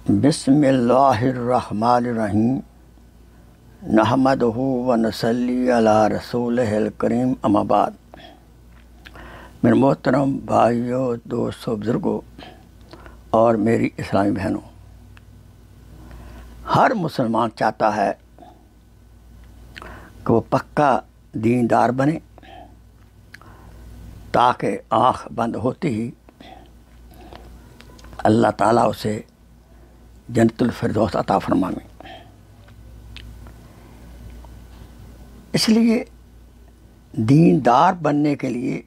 بسم اللہ الرحمن الرحیم نحمدہ و نصلی علی رسولہ الکریم اما بعد۔ میرے محترم بھائیوں، دوستوں، بزرگوں اور میری اسلامی بہنوں، ہر مسلمان چاہتا ہے کہ وہ پکا دیندار بنے تاکہ آنکھ بند ہوتی ہی اللہ تعالیٰ اسے جنت الفردوس عطا فرمائے۔ اس لیے دیندار بننے کے لیے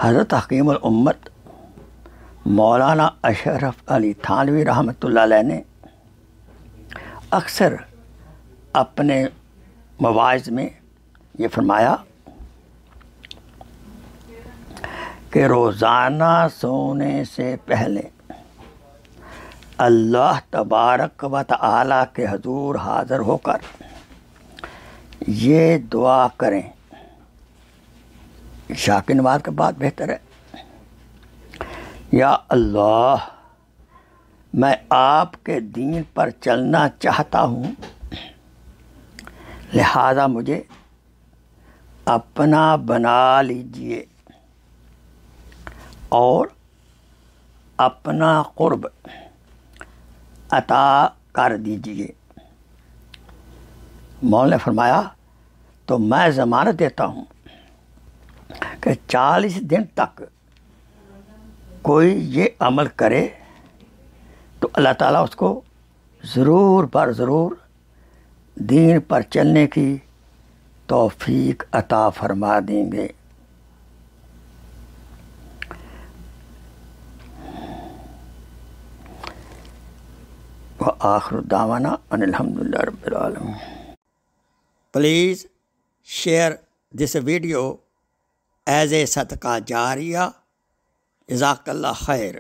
حضرت حکیم الامت مولانا اشرف علی تھانوی رحمۃ اللہ علیہ نے اکثر اپنے مواعظ میں یہ فرمایا کہ روزانہ سونے سے پہلے اللہ تبارک و تعالی کے حضور حاضر ہو کر یہ دعا کریں، عشاء کی نماز کے بعد بہتر ہے، یا اللہ، میں آپ کے دین پر چلنا چاہتا ہوں، لہذا مجھے اپنا بنا لیجئے اور اپنا قرب عطا کر دیجئے۔ مولا نے فرمایا تو میں ضمانت دیتا ہوں کہ 40 دن تک کوئی یہ عمل کرے تو اللہ تعالیٰ اس کو ضرور بر ضرور دین پر چلنے کی توفیق عطا فرما دیں گے۔ وآخر دعوانا ان الحمدللہ رب العالمین۔ Please share this video as a صدقہ جاریہ۔ جزاک اللہ خیر۔